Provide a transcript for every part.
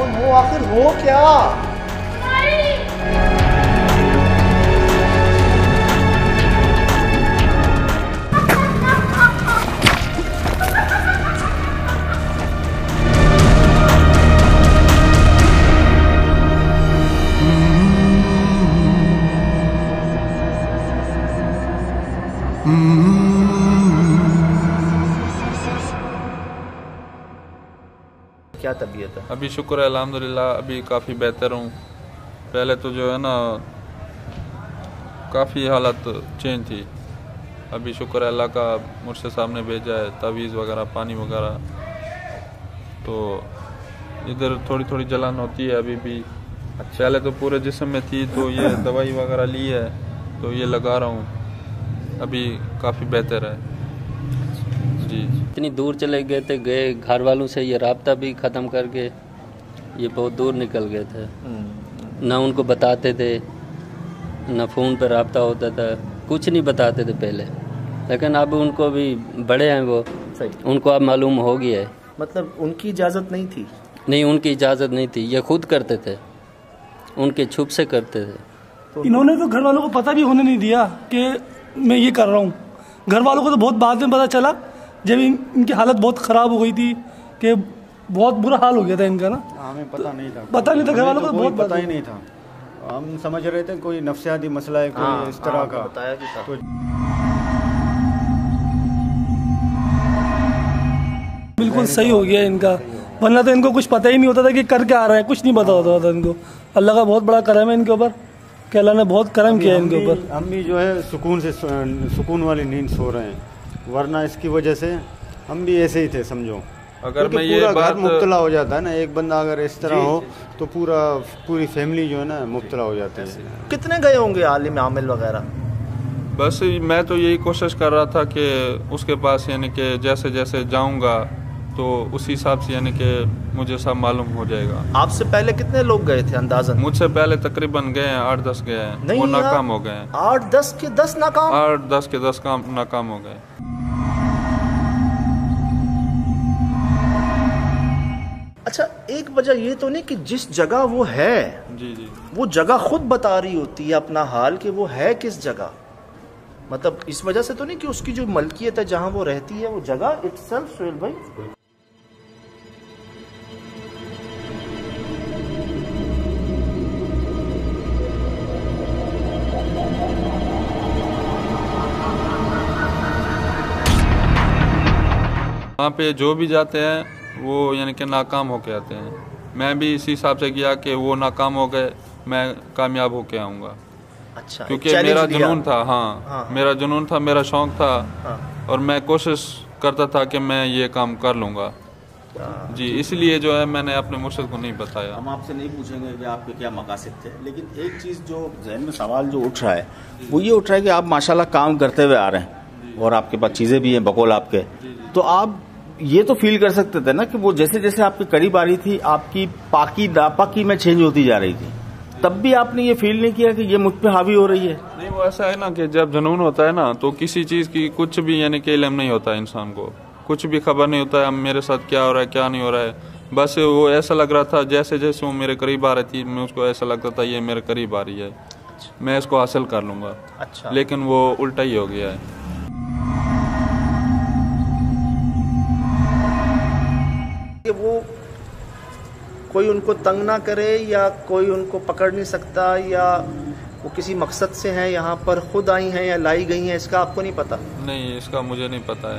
मालूम हो आखिर हो क्या। क्या तबीयत है? अभी शुक्र है अल्हम्दुलिल्लाह, अभी काफ़ी बेहतर हूँ। पहले तो जो है ना काफ़ी हालत चेंज थी। अभी शुक्र है अल्लाह का, मुझसे सामने भेजा है तावीज़ वगैरह पानी वगैरह। तो इधर थोड़ी थोड़ी जलन होती है अभी भी। पहले तो पूरे जिस्म में थी, तो ये दवाई वगैरह ली है तो ये लगा रहा हूँ, अभी काफ़ी बेहतर है जी। इतनी दूर चले गए थे, गए घर वालों से ये राब्ता भी ख़त्म करके ये बहुत दूर निकल गए थे। ना उनको बताते थे, ना फ़ोन पर राब्ता होता था, कुछ नहीं बताते थे पहले। लेकिन अब उनको भी बड़े हैं वो, उनको अब मालूम हो गया है। मतलब उनकी इजाज़त नहीं थी? नहीं, उनकी इजाज़त नहीं थी, ये खुद करते थे, उनके छुप से करते थे। तो इन्होंने तो घर वालों को पता भी होने नहीं दिया कि मैं ये कर रहा हूँ। घर वालों को तो बहुत बाद में पता चला, जब इनकी हालत बहुत ख़राब हो गई थी कि बहुत बुरा हाल हो गया था इनका ना। हमें पता नहीं था, पता नहीं था, घर वालों को तो बहुत पता ही नहीं था। हम समझ रहे थे कोई नफ्सियाती मसला है, कोई इस तरह का बताया भी था। तो बिल्कुल सही हो गया इनका, वरना तो इनको कुछ पता ही नहीं होता था कि कर क्या आ रहा है, कुछ नहीं पता होता था इनको। अल्लाह का बहुत बड़ा करम है इनके ऊपर, कि अल्लाह ने बहुत करम किया इनके ऊपर। हम भी जो है सुकून वाली नींद सो रहे हैं, वरना इसकी वजह से हम भी ऐसे ही थे समझो। अगर मैं पूरा ये बात घर मुब्तला हो जाता है ना, एक बंदा अगर इस तरह हो तो पूरी फैमिली जो है ना मुब्तला हो जाती है। कितने गए होंगे आलिम आमिल वगैरह? बस मैं तो यही कोशिश कर रहा था कि उसके पास यानी कि जैसे जैसे जाऊंगा तो उसी हिसाब से यानी कि मुझे सब मालूम हो जाएगा। आपसे पहले कितने लोग गए थे अंदाजन? मुझसे पहले तकरीबन गए हैं 8-10 गए हैं, वो नाकाम हो गए हैं। 8-10 के 10 नाकाम? 8-10 के 10 काम नाकाम हो गए। अच्छा, एक वजह ये तो नहीं कि जिस जगह वो है, जी जी, वो जगह खुद बता रही होती है अपना हाल कि वो है किस जगह। मतलब इस वजह से तो नहीं कि उसकी जो मलकियत है जहां वो रहती है वो जगह इटसेल्फ। सोहेल भाई, वहाँ पे जो भी जाते हैं वो यानी कि नाकाम होके आते हैं। मैं भी इसी हिसाब से किया कि वो नाकाम हो गए, मैं कामयाब होके आऊँगा। अच्छा, क्योंकि मेरा जुनून था। हाँ, मेरा जुनून था, मेरा शौक था। और मैं कोशिश करता था कि मैं ये काम कर लूँगा जी। इसलिए जो है मैंने अपने मुर्शिद को नहीं बताया। हम आपसे नहीं पूछेंगे कि आपके क्या मकासद थे, लेकिन एक चीज़ जो जहन में सवाल जो उठ रहा है वो ये उठ रहा है कि आप माशाल्लाह काम करते हुए आ रहे हैं और आपके पास चीज़ें भी हैं बकौल आपके, तो आप ये तो फील कर सकते थे ना कि वो जैसे जैसे आपके करीब आ रही थी आपकी पाकी नापाकी में चेंज होती जा रही थी, तब भी आपने ये फील नहीं किया कि ये मुझ पे हावी हो रही है? नहीं, वो ऐसा है ना कि जब जुनून होता है ना तो किसी चीज़ की कुछ भी यानी कि इल्म नहीं होता है, इंसान को कुछ भी खबर नहीं होता है मेरे साथ क्या हो रहा है क्या नहीं हो रहा है। बस वो ऐसा लग रहा था जैसे जैसे वो मेरे करीब आ रही थी, मैं उसको ऐसा लगता था ये मेरे करीब आ रही है, मैं इसको हासिल कर लूँगा। अच्छा, लेकिन वो उल्टा ही हो गया है। कि वो कोई उनको तंग ना करे या कोई उनको पकड़ नहीं सकता, या वो किसी मकसद से हैं यहाँ पर, खुद आई हैं या लाई गई हैं, इसका आपको नहीं पता? नहीं, इसका मुझे नहीं पता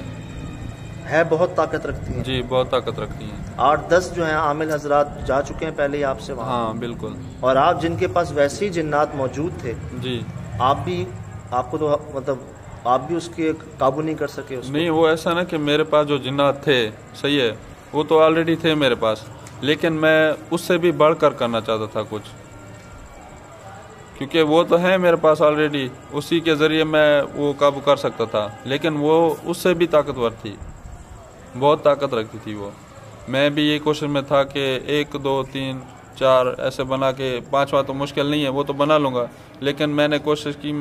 है बहुत ताकत रखती हैं जी, बहुत ताकत रखती हैं। 8-10 जो हैं आमिल हजरात जा चुके हैं पहले ही आपसे वहाँ। हाँ बिल्कुल। और आप जिनके पास वैसे ही जिन्नात मौजूद थे जी, आपको तो मतलब आप भी उसके काबू नहीं कर सके उसको? नहीं, वो ऐसा ना कि मेरे पास जो जिन्नात थे, सही है, वो तो ऑलरेडी थे मेरे पास, लेकिन मैं उससे भी बढ़कर करना चाहता था कुछ, क्योंकि वो तो है मेरे पास ऑलरेडी, उसी के ज़रिए मैं वो काबू कर सकता था, लेकिन वो उससे भी ताकतवर थी, बहुत ताकत रखती थी वो। मैं भी यही कोशिश में था कि 1 2 3 4 ऐसे बना के, 5वां तो मुश्किल नहीं है, वो तो बना लूँगा, लेकिन मैंने कोशिश की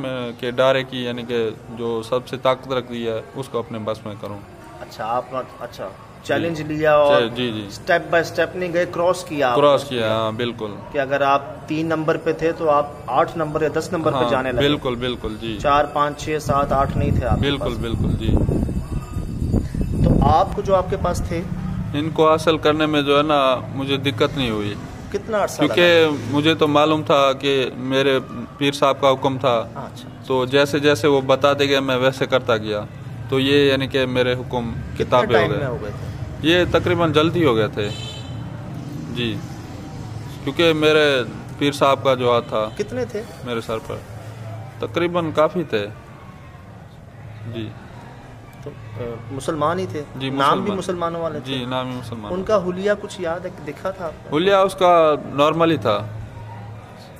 कि डारे की यानी कि जो सबसे ताकत रखती है उसको अपने बस में करूँ। अच्छा, आप अच्छा चैलेंज लिया और जी जी स्टेप बाय स्टेप नहीं गए, क्रॉस किया आपने? क्रॉस किया, हाँ बिल्कुल। कि अगर आप 3 नंबर पे थे तो आप 8 नंबर या 10 नंबर पे हाँ, जाने लगे? बिल्कुल बिल्कुल जी। 4 5 6 7 8 नहीं थे आप? बिल्कुल बिल्कुल जी। तो आपको जो आपके पास थे इनको हासिल करने में जो है ना मुझे दिक्कत नहीं हुई, कितना अर्सा लगा? क्योंकि मुझे तो मालूम था कि मेरे पीर साहब का हुक्म था, अच्छा, तो जैसे जैसे वो बताते गए मैं वैसे करता गया, तो ये यानी कि मेरे हुक्म कितने किताबें टाइम में हो हो गए। गए थे? ये तकरीबन जल्दी हो गए थे जी, क्योंकि मेरे पीर साहब का जो हाथ था कितने थे? मेरे सर पर तकरीबन काफ़ी थे जी। तो मुसलमान ही थे? जी, नाम भी मुसलमान। मुसलमानों वाले थे? जी, नाम ही मुसलमान। उनका हुलिया कुछ याद है, दिखा था आपको? हुलिया उसका नॉर्मल ही था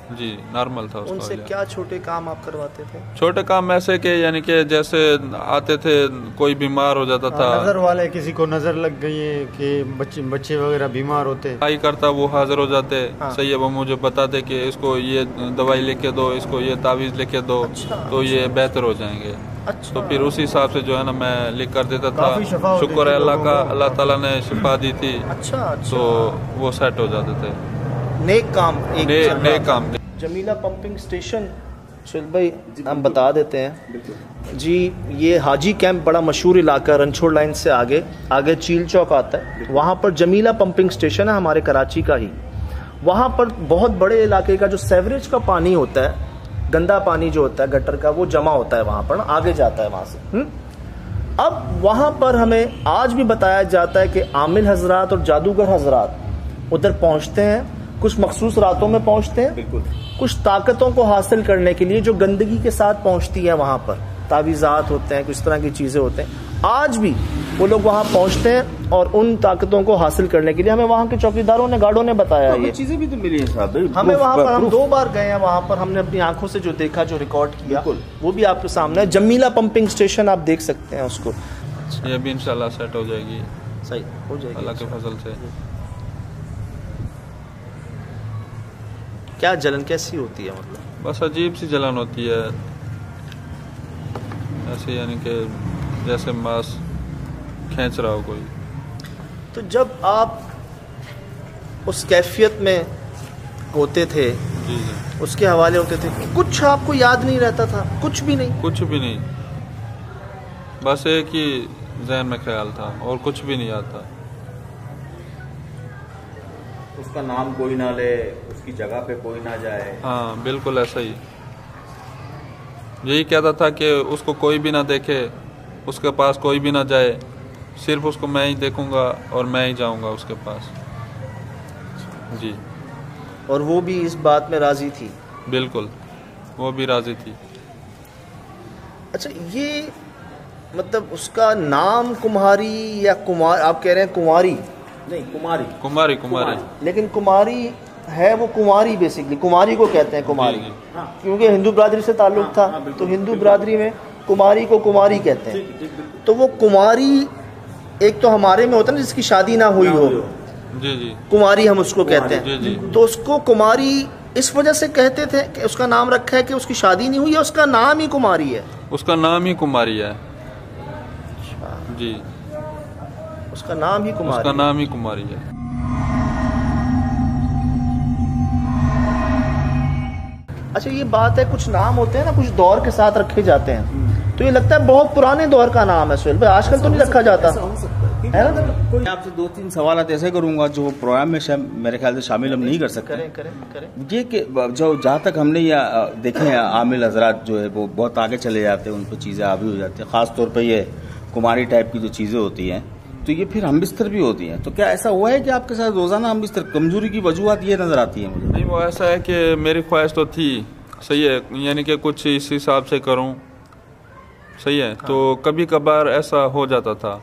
जी, नॉर्मल था उसका उनसे हुलिया। क्या छोटे काम आप करवाते थे? छोटे काम ऐसे के यानी कि जैसे आते थे कोई बीमार हो जाता था, नजर वाले किसी को नजर लग गई है कि बच्चे वगैरह बीमार होते हैं, आई करता वो हाजिर हो जाते। हाँ। सही है, वो मुझे बताते कि इसको ये दवाई लेके दो, इसको ये तावीज़ लेके दो, अच्छा, तो ये बेहतर हो जाएंगे। अच्छा, तो फिर उसी हिसाब से जो है ना मैं लिख कर देता था। काफी शफा होती शुक्र थी है अल्लाह लोगों का, को। अल्लाह ताला ने शिफा दी थी, अच्छा, अच्छा। तो वो सेट हो जाते थे। नेक काम एक चल रहा नए था। काम थे। जमीला पंपिंग स्टेशन, सुहेल भाई हम बता देते हैं जी, ये हाजी कैंप बड़ा मशहूर इलाका, रणछोड़ लाइन से आगे आगे चील चौक आता है, वहाँ पर जमीला पंपिंग स्टेशन है हमारे कराची का ही। वहाँ पर बहुत बड़े इलाके का जो सेवरेज का पानी होता है, गंदा पानी जो होता है गटर का, वो जमा होता है वहाँ पर, आगे जाता है वहाँ से। अब वहाँ पर हमें आज भी बताया जाता है कि आमिल हजरात और जादूगर हजरात उधर पहुँचते हैं, कुछ मखसूस रातों में पहुँचते हैं, बिल्कुल। कुछ ताकतों को हासिल करने के लिए जो गंदगी के साथ पहुँचती है वहाँ पर, तावीज़ात होते हैं, कुछ तरह की चीज़ें होते हैं, आज भी वो लोग वहाँ पहुँचते हैं और उन ताकतों को हासिल करने के लिए हमें वहाँ के चौकीदारों ने, गार्डों ने बताया ये चीजें भी तो मिली है साहब भाई। हमें। वहाँ पर हम proof। 2 बार गए हैं, वहाँ पर हमने अपनी आंखों से जो देखा, जो रिकॉर्ड किया, वो भी आपके सामने है। जमीला पंपिंग स्टेशन आप देख सकते हैं उसको। ये भी इंशाल्लाह सेट हो जाएगी सही हो जाएगी अल्लाह के फजल से। क्या जलन कैसी होती है? मतलब बस अजीब सी जलन होती है ऐसे, यानी कि जैसे मांस खींच रहा हो कोई। तो जब आप उस कैफियत में होते थे, जी जी, उसके हवाले होते थे, कुछ आपको याद नहीं रहता था? कुछ भी नहीं? कुछ भी नहीं, बस एक ही जहन में ख्याल था और कुछ भी नहीं आता। उसका नाम कोई ना ले, उसकी जगह पे कोई ना जाए। हाँ बिल्कुल ऐसा ही, यही कहता था कि उसको कोई भी ना देखे, उसके पास कोई भी ना जाए, सिर्फ उसको मैं ही देखूंगा और मैं ही जाऊंगा उसके पास जी। और वो भी इस बात में राजी थी? बिल्कुल, वो भी राजी थी। अच्छा, ये मतलब उसका नाम कुम्हारी या कुमार, आप कह रहे हैं कुंवारी? नहीं, कुमारी। कुमारी कुमारी, लेकिन कुमारी है वो कुंवारी, बेसिकली कुमारी को कहते हैं कुमारी, जी, जी। क्योंकि हिंदू बरादरी से ताल्लुक था, तो हिंदू बरादरी में कुमारी को कुमारी कहते हैं। तो वो कुमारी एक तो हमारे में होता है ना जिसकी शादी ना हुई हो, जी जी कुमारी हम उसको कहते जी, हैं। जी। तो उसको कुमारी इस वजह से कहते थे कि उसका नाम रखा है कि उसकी शादी नहीं हुई है, उसका नाम ही कुमारी है? उसका नाम ही कुमारी है जी, उसका नाम ही कुमारी उसका है। नाम ही कुमारी है। अच्छा, ये बात है, कुछ नाम होते हैं ना कुछ दौर के साथ रखे जाते हैं, तो ये लगता है बहुत पुराने दौर का नाम है सुहेल भाई, आजकल तो नहीं रखा जाता है ना? मैं आपसे 2-3 सवाल ऐसे करूंगा जो प्रोग्राम में मेरे ख्याल से शामिल हम नहीं कर सकते। करें करें करें। ये कि जो जहाँ तक हमने ये देखे हैं, आमिल हजरात जो है वो बहुत आगे चले जाते हैं, उन पर चीज़ें हावी हो जाती हैं, ख़ास तौर पर ये कुमारी टाइप की जो चीज़ें होती हैं, तो ये फिर हम बिस्तर भी होती हैं। तो क्या ऐसा हुआ है कि आपके साथ रोज़ाना हम बिस्तर, कमजोरी की वजूहत ये नज़र आती है मुझे? नहीं, वो ऐसा है कि मेरी ख्वाहिश तो थी, सही है, यानी कि कुछ इस हिसाब से करूं, सही है, तो कभी कभार ऐसा हो जाता था।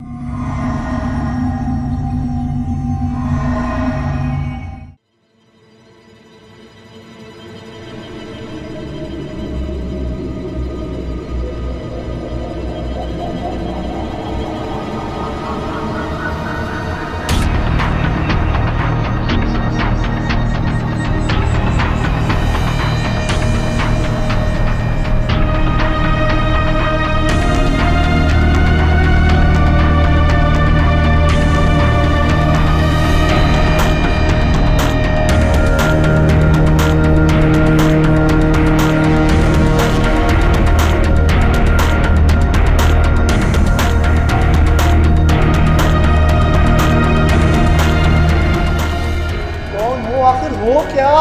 हो क्या?